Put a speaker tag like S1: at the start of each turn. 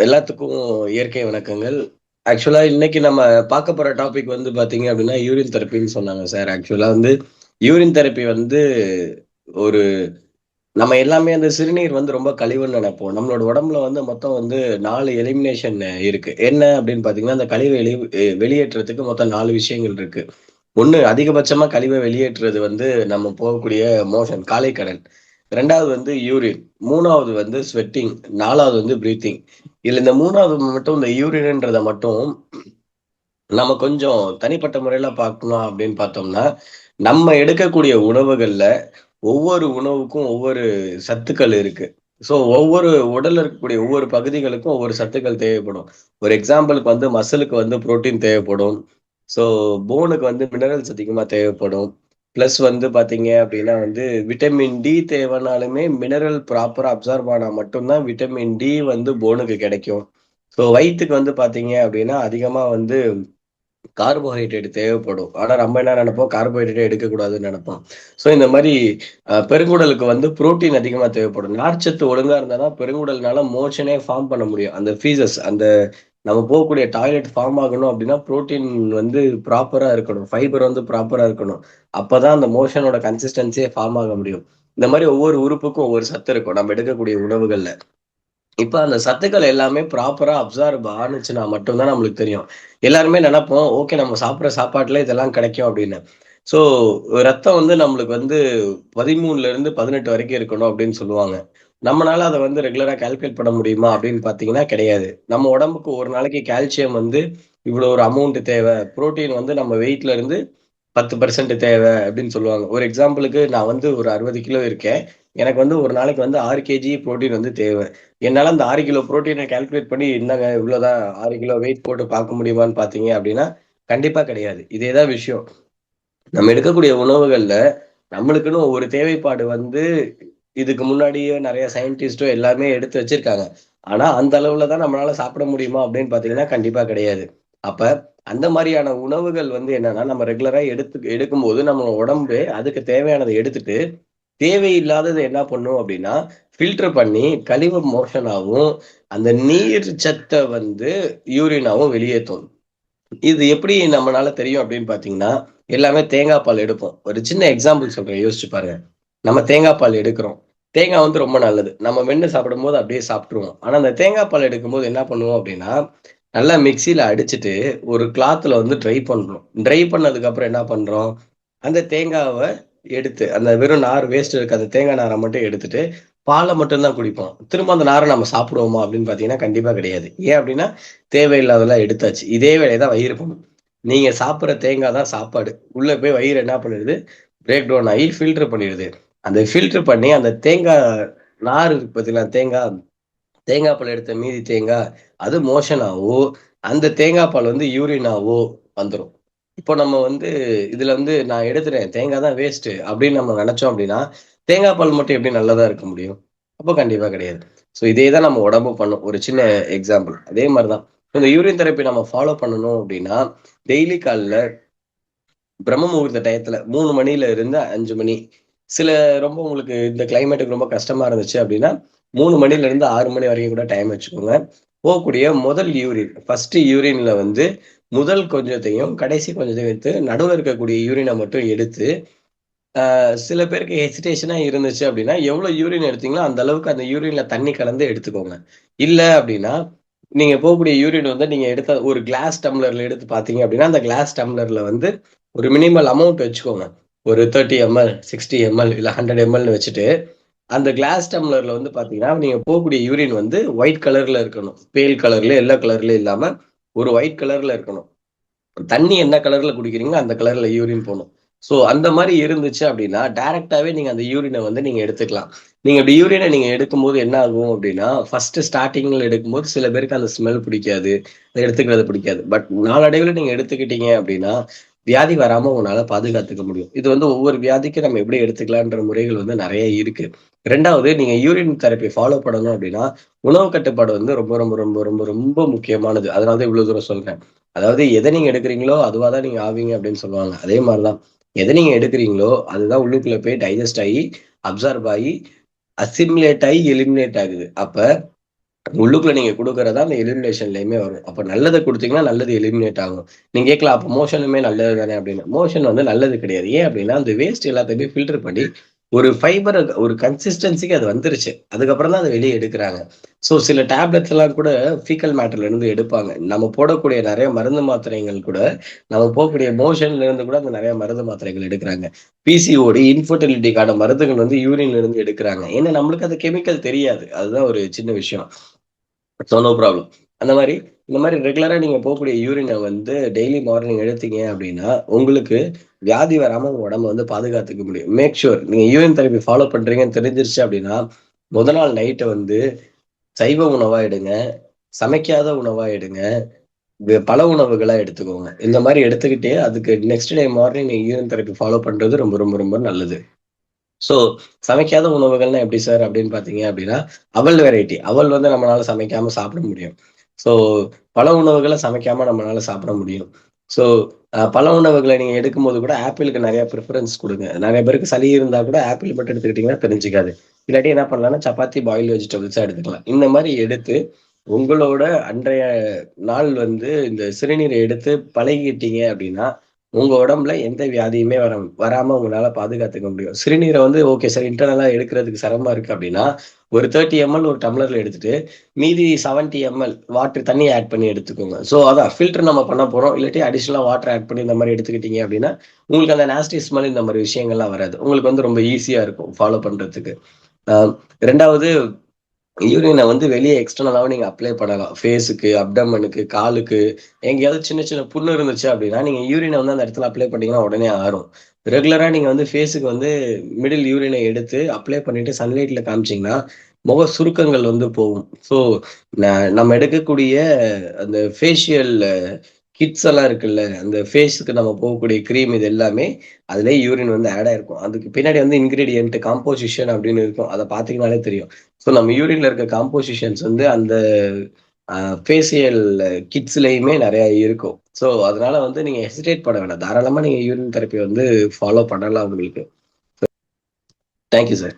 S1: எல்லாத்துக்கும் இயற்கை வணக்கங்கள். ஆக்சுவலா இன்னைக்கு நம்ம பார்க்க போற டாபிக் வந்து பார்த்தீங்க அப்படின்னா, யூரின் தெரப்பின்னு சொன்னாங்க சார். ஆக்சுவலா வந்து யூரின் தெரப்பி வந்து ஒரு நம்ம எல்லாமே அந்த சிறுநீர் வந்து ரொம்ப கழிவுன்னு நெனைப்போம். நம்மளோட உடம்புல வந்து மொத்தம் வந்து 4 எலிமினேஷன் இருக்கு. என்ன அப்படின்னு பார்த்தீங்கன்னா, அந்த கழிவ வெளியேற்றதுக்கு மொத்தம் 4 விஷயங்கள் இருக்கு. 1 அதிகபட்சமா கழிவ வெளியேற்றுறது வந்து நம்ம போகக்கூடிய மோஷன், காலைக்கடன். 2வது வந்து யூரின். 3வது வந்து ஸ்வெட்டிங். 4வது வந்து பிரீத்திங். இதுல இந்த 3வது மட்டும் இந்த யூரின்ன்றத மட்டும் நம்ம கொஞ்சம் தனிப்பட்ட முறையில பார்க்கணும் அப்படின்னு பார்த்தோம்னா, நம்ம எடுக்கக்கூடிய உணவுகள்ல ஒவ்வொரு உணவுக்கும் ஒவ்வொரு சத்துக்கள் இருக்கு. ஸோ ஒவ்வொரு உடல்ல இருக்கக்கூடிய ஒவ்வொரு பகுதிகளுக்கும் ஒவ்வொரு சத்துக்கள் தேவைப்படும். ஒரு எக்ஸாம்பிளுக்கு வந்து மசிலுக்கு வந்து புரோட்டீன் தேவைப்படும். ஸோ போனுக்கு வந்து மினரல்ஸ் அதிகமா தேவைப்படும். பிளஸ் வந்து பார்த்தீங்க அப்டின்னா வந்து விட்டமின் டி தேவைனாலுமே மினரல் ப்ராப்பரா அப்சார்ப் ஆனா மட்டும் தான் விட்டமின் டி வந்து போனுக்கு கிடைக்கும். ஸோ வயித்துக்கு வந்து பார்த்தீங்க அப்டின்னா அதிகமா வந்து கார்போஹைட்ரேட் தேவைப்படும். ஆனா நம்ம என்ன நெனைப்போம், கார்போஹைட்ரேட்டே எடுக்கக்கூடாதுன்னு நெனைப்போம். ஸோ இந்த மாரி பெருங்குடலுக்கு வந்து புரோட்டீன் அதிகமா தேவைப்படும். நார்ச்சத்து ஒழுங்கா இருந்தா தான் பெருங்குடல்னால மோஷனே ஃபார்ம் பண்ண முடியும். அந்த ஃபீசஸ் அந்த நம்ம போகக்கூடிய டாய்லெட் ஃபார்ம் ஆகணும் அப்டின்னா, புரோட்டீன் வந்து ப்ராப்பரா இருக்கணும். ஃபைபர் வந்து ப்ராப்பரா இருக்கணும். அப்பதான் அந்த மோஷனோட கன்சிஸ்டன்ஸியே ஃபார்ம் ஆக முடியும். இந்த மாரி ஒவ்வொரு உறுப்புக்கும் ஒவ்வொரு சத்து இருக்கும். நம்ம எடுக்கக்கூடிய உணவுகள்ல. இப்ப அந்த சத்துக்கள் எல்லாமே ப்ராப்பரா அப்சார்ப் ஆனுச்சுன்னா மட்டும் தான் நம்மளுக்கு தெரியும். எல்லாருமே நெனைப்போம், ஓகே நம்ம சாப்பிடுற சாப்பாட்டுல இதெல்லாம் கிடைக்கும் அப்படின்னு. ஸோ ரத்தம் வந்து நம்மளுக்கு வந்து 13லிருந்து 18 வரைக்கும் இருக்கணும் அப்படின்னு சொல்லுவாங்க. நம்மனால அத வந்து ரெகுலரா கால்குலேட் பண்ண முடியுமா அப்படின்னு பார்த்தீங்கன்னா கிடையாது. நம்ம உடம்புக்கு ஒரு நாளைக்கு கால்சியம் வந்து இவ்வளோ ஒரு அமௌண்ட் தேவை. புரோட்டீன் வந்து நம்ம வெயிட்ல இருந்து 10% தேவை அப்படின்னு சொல்லுவாங்க. ஒரு எக்ஸாம்பிளுக்கு நான் வந்து ஒரு 60 கிலோ இருக்கேன். எனக்கு வந்து ஒரு நாளைக்கு வந்து 6 கேஜி புரோட்டீன் வந்து தேவை. என்னால அந்த 6 கிலோ புரோட்டீன கால்குலேட் பண்ணி, இந்தாங்க இவ்வளோதான் 6 கிலோ வெயிட் போட்டு பார்க்க முடியுமான்னு பார்த்தீங்க அப்படின்னா, கண்டிப்பா கிடையாது. இதே தான் விஷயம். நம்ம எடுக்கக்கூடிய உணவுகள்ல நம்மளுக்குன்னு ஒரு தேவைப்பாடு வந்து இதுக்கு முன்னாடியே நெறைய சயின்டிஸ்ட்டோ எல்லாமே எடுத்து வச்சிருக்காங்க. ஆனா, அந்த அளவுல தான் நம்மளால சாப்பிட முடியுமா அப்படின்னு பார்த்தீங்கன்னா, கண்டிப்பா கிடையாது. அப்ப அந்த மாரியான உணவுகள் வந்து என்னன்னா, நம்ம ரெகுலரா எடுக்கும்போது நம்ம உடம்பு அதுக்கு தேவையானத எடுத்துட்டு தேவையில்லாதத என்ன பண்ணும் அப்டின்னா, ஃபில்டர் பண்ணி கழிவ மோஷனாவும், அந்த நீர் சத்த வந்து யூரினாவும் வெளியேத்தும். இது எப்படி நம்மனால தெரியும் அப்படின்னு பார்த்தீங்கன்னா, எல்லாமே தேங்காய் பால் எடுப்போம். ஒரு சின்ன எக்ஸாம்பிள் சொல்றேன் யோசிச்சு பாருங்க. நம்ம தேங்காய் பால் எடுக்கிறோம். தேங்காய் வந்து ரொம்ப நல்லது. நம்ம மென்னு சாப்பிடும்போது அப்படியே சாப்பிட்டுருவோம். ஆனா, அந்த தேங்காய் பால் எடுக்கும்போது என்ன பண்ணுவோம் அப்படின்னா, நல்லா மிக்ஸியில அடிச்சுட்டு ஒரு கிளாத்ல வந்து ட்ரை பண்றோம். ட்ரை பண்ணதுக்கு அப்புறம் என்ன பண்றோம், அந்த தேங்காவ எடுத்து அந்த வெறும் நார் வேஸ்ட் இருக்க அந்த தேங்காய் நார மட்டும் எடுத்துட்டு, பால மட்டும் தான் குடிப்போம். திரும்ப அந்த நார நம்ம சாப்பிடுவோமா அப்படின்னு பார்த்தீங்கன்னா, கண்டிப்பா கிடையாது. ஏன் அப்படின்னா, தேவையில்லாததெல்லாம் எடுத்தாச்சு. இதே வேலைய தான் வயிறு பண்ணும். நீங்க சாப்பிடுற தேங்காய் தான் சாப்பாடு. உள்ள போய் வயிறு என்ன பண்ணிடுது, பிரேக் டவுன் ஆகி ஃபில்டர் பண்ணிடுது. அந்த ஃபில்டர் பண்ணி அந்த தேங்காய் நார் இருக்கு பார்த்தீங்களா, தேங்காய் பால் எடுத்த மீதி தேங்காய், அது மோஷன் ஆவும். அந்த தேங்காய் பால் வந்து யூரினாவோ வந்துரும். இப்போ நம்ம வந்து இதுல வந்து நான் எடுத்துட்டேன், தேங்காய் தான் வேஸ்ட்டு அப்படின்னு நம்ம நெனச்சோம் அப்படின்னா, தேங்காய் பால் மட்டும் எப்படி நல்லதா இருக்க முடியும்? அப்போ கண்டிப்பா கிடையாது. ஸோ இதே தான் நம்ம உடம்பும் பண்ணும். ஒரு சின்ன எக்ஸாம்பிள். அதே மாரி தான். இந்த யூரின் தெரப்பி நம்ம ஃபாலோ பண்ணணும் அப்படின்னா, டெய்லி காலைல பிரம்ம முகூர்த்த டயத்துல 3 மணியில இருந்து 5 மணி. சில ரொம்ப உங்களுக்கு இந்த கிளைமேட்டுக்கு ரொம்ப கஷ்டமா இருந்துச்சு அப்படின்னா, 3 மணில இருந்து 6 மணி வரைக்கும் கூட டைம் வச்சுக்கோங்க. போகக்கூடிய முதல் யூரின், ஃபர்ஸ்ட் யூரின்ல வந்து முதல் கொஞ்சத்தையும், கடைசி கொஞ்சத்தையும் எடுத்து, நடுவுல இருக்கக்கூடிய யூரின மட்டும் எடுத்து, சில பேருக்கு ஹெசிடேஷனா இருந்துச்சு அப்படின்னா, எவ்வளோ யூரின் எடுத்தீங்களோ அந்த அளவுக்கு அந்த யூரின்ல தண்ணி கலந்து எடுத்துக்கோங்க. இல்ல அப்படின்னா, நீங்க போகக்கூடிய யூரின் வந்து நீங்க எடுத்த ஒரு கிளாஸ் டம்ளர்ல எடுத்து பார்த்தீங்க அப்படின்னா, அந்த கிளாஸ் டம்ளர்ல வந்து ஒரு மினிமல் அமௌண்ட் வச்சுக்கோங்க. ஒரு 30 எம்எல், 60 எம்எல் இல்ல 100 எம்எல்ன்னு வச்சுட்டு, அந்த கிளாஸ் டம்ளர்ல வந்து பார்த்தீங்கன்னா, நீங்க போகக்கூடிய யூரின் வந்து ஒயிட் கலர்ல இருக்கணும். பேல் கலர்ல, எல்லோ கலர்ல இல்லாம ஒரு ஒயிட் கலர்ல இருக்கணும். தண்ணி என்ன கலர்ல குடிக்கிறீங்களோ, அந்த கலர்ல யூரின் போணும். ஸோ அந்த மாரி இருந்துச்சு அப்டின்னா, டைரக்ட்டாவே நீங்க அந்த யூரின வந்து நீங்க எடுத்துக்கலாம். நீங்க இப்டி யூரின நீங்க எடுக்கும்போது என்ன ஆகும் அப்டின்னா, ஃபர்ஸ்ட்டு ஸ்டார்ட்டிங்ல எடுக்கும்போது சில பேருக்கு அந்த ஸ்மெல் பிடிக்காது. எடுத்துக்கிறது பிடிக்காது. பட் நாளடைவுல நீங்க எடுத்துக்கிட்டீங்க அப்டின்னா, வியாதி வராம உங்கனால பாதுகாத்துக்க முடியும். இது வந்து ஒவ்வொரு வியாதிக்கும் நம்ம எப்படி எடுத்துக்கலான்ற முறைகள் வந்து நெறைய இருக்கு. 2வது நீங்க யூரின் தெரப்பி ஃபாலோ பண்ணணும் அப்டின்னா, உணவு கட்டுப்பாடு வந்து ரொம்ப ரொம்ப ரொம்ப ரொம்ப ரொம்ப முக்கியமானது. அதனால தான் இவ்ளோ தூரம் சொல்றேன். அதாவது எத நீங்க எடுக்கிறீங்களோ, அதுவா தான் நீங்க ஆவீங்க அப்படின்னு சொல்லுவாங்க. அதே மாரி தான். எத நீங்க எடுக்கிறீங்களோ, அதுதான் உள்ளுக்குள்ள போய் டைஜஸ்ட் ஆயி, அப்சார்ப் ஆயி, அசிமிலேட் ஆயி, எலிமினேட் ஆகுது. அப்ப உள்ளுக்குள்ள நீங்க குடுக்குறதா அந்த எலிமினேஷன்லயுமே வரும். அப்ப நல்லத குடுத்தீங்கன்னா, நல்லது எலிமினேட் ஆகும். நீங்க கேட்கலாம், அப்ப மோஷனுமே நல்லது தானே அப்படின்னு. மோஷன் வந்து நல்லது கிடையாது. ஏன் அப்படின்னா, அந்த வேஸ்ட் எல்லாத்தையுமே ஃபில்டர் பண்ணி, ஒரு ஃபைபர் ஒரு கன்சிஸ்டன்சிக்கு அது வந்துருச்சு. அதுக்கப்புறம் தான் அத வெளிய எடுக்குறாங்க. ஸோ சில டேப்லெட்ஸ்லாம் கூட ஃபீக்கல் மேட்டர்ல இருந்து எடுப்பாங்க. நம்ம போடக்கூடிய நெறைய மருந்து மாத்திரைகள் கூட, நம்ம போகக்கூடிய மோஷன்ல இருந்து கூட அந்த நெறைய மருந்து மாத்திரைகள் எடுக்குறாங்க. பிசிஓடி, இன்ஃபெர்டிலிட்டிக்கான மருந்துகள் வந்து யூரின்ல இருந்து எடுக்குறாங்க. ஏன்னா நம்மளுக்கு அது கெமிக்கல் தெரியாது. அதுதான் ஒரு சின்ன விஷயம். So no problem. அந்த மாரி, இந்த மாரி ரெகுலரா நீங்க போகக்கூடிய யூரின வந்து டெய்லி மார்னிங் எடுத்தீங்க அப்டின்னா, உங்களுக்கு வியாதி வராம உங்க உடம்ப வந்து பாதுகாத்துக்க முடியும். மேக் ஷூர் நீங்க யூரின் தெரப்பி ஃபாலோ பண்றீங்கன்னு தெரிஞ்சிருச்சு அப்டின்னா, மொத நாள் நைட்ட வந்து சைவ உணவா எடுங்க. சமைக்காத உணவா எடுங்க. பல உணவுகளா எடுத்துக்கோங்க. இந்த மாரி எடுத்துக்கிட்டு, அதுக்கு நெக்ஸ்ட் டே மார்னிங் நீங்க யூரின் தெரப்பி ஃபாலோ பண்றது ரொம்ப, ரொம்ப, ரொம்ப நல்லது. ஸோ, சமைக்காத உணவுகள்னா எப்படி சார் அப்படின்னு பார்த்தீங்க அப்படின்னா, அவல் வெரைட்டி. அவல் வந்து நம்மளால சமைக்காம சாப்பிட முடியும். ஸோ, பல உணவுகள சமைக்காம நம்மளால சாப்பிட முடியும். ஸோ, பல உணவுகள நீங்க எடுக்கும்போது கூட ஆப்பிளுக்கு நெறைய ப்ரிஃபரன்ஸ் குடுங்க. நெறைய பேருக்கு சளி இருந்தா கூட ஆப்பிள் மட்டும் எடுத்துக்கிட்டீங்கன்னா தெரிஞ்சுக்காது. இல்லாட்டி என்ன பண்ணலாம்னா, சப்பாத்தி, பாயில்டு வெஜிடபிள்ஸா எடுத்துக்கலாம். இந்த மாரி எடுத்து, உங்களோட அன்றைய நாள் வந்து இந்த சிறுநீர எடுத்து பழகிட்டீங்க அப்படின்னா, உங்க உடம்புல எந்த வியாதியுமே வராம உங்களால பாதுகாத்துக்க முடியும். சிறுநீர வந்து ஓகே சார் இன்டர்னலா எடுக்கிறதுக்கு சிரமமா இருக்கு அப்டின்னா, ஒரு 30 எம்எல் ஒரு டம்ளர்ல எடுத்துட்டு, மீதி 70 எம்எல் தண்ணீய ஆட் பண்ணி எடுத்துக்கோங்க. ஸோ அதான் ஃபில்டர் நம்ம பண்ண போறோம். இல்லாட்டி அடிஷனலா வாட்டர் ஆட் பண்ணி இந்த மாரி எடுத்துக்கிட்டீங்க அப்டின்னா, உங்களுக்கு அந்த நாஸ்டி ஸ்மெல் இந்த மாரி விஷயங்கள்லாம் வராது. உங்களுக்கு வந்து ரொம்ப ஈஸியா இருக்கும் ஃபாலோ பண்றதுக்கு. அ 2வது யூரின வந்து வெளிய எக்ஸ்டர்னலாவும் நீங்க அப்ளை பண்ணலாம். ஃபேஸுக்கு, அப்டமனுக்கு, காலுக்கு எங்கேயாவது சின்ன சின்ன புண்ணு இருந்துச்சு அப்டின்னா, நீங்க யூரின வந்து அந்த இடத்துல அப்ளை பண்ணீங்கன்னா உடனே ஆறும். ரெகுலரா நீங்க வந்து ஃபேஸுக்கு வந்து மிடில் யூரின எடுத்து அப்ளை பண்ணிட்டு சன்லைட்ல காமிச்சீங்கன்னா, முக சுருக்கங்கள் வந்து போகும். ஸோ ந நம்ம எடுக்கக்கூடிய அந்த ஃபேஷியல் கிட்ஸ் எல்லாம் இருக்குல்ல, அந்த ஃபேஸுக்கு நம்ம போகக்கூடிய கிரீம் இது எல்லாமே அதிலேயே யூரின் வந்து ஆட் ஆயிருக்கும். அதுக்கு பின்னாடி வந்து இன்கிரீடியன்ட், காம்போசிஷன் அப்படின்னு இருக்கும். அத பார்த்தீங்கன்னாலே தெரியும். ஸோ நம்ம யூரின்ல இருக்க காம்போசிஷன்ஸ் வந்து அந்த அ ஃபேசியல் கிட்ஸ்லயுமே நெறைய இருக்கும். ஸோ அதனால வந்து நீங்க ஹெசிடேட் பண்ண வேணாம். தாராளமா நீங்க யூரின் தெரப்பி வந்து ஃபாலோ பண்ணலாம் உங்களுக்கு. Thank you sir.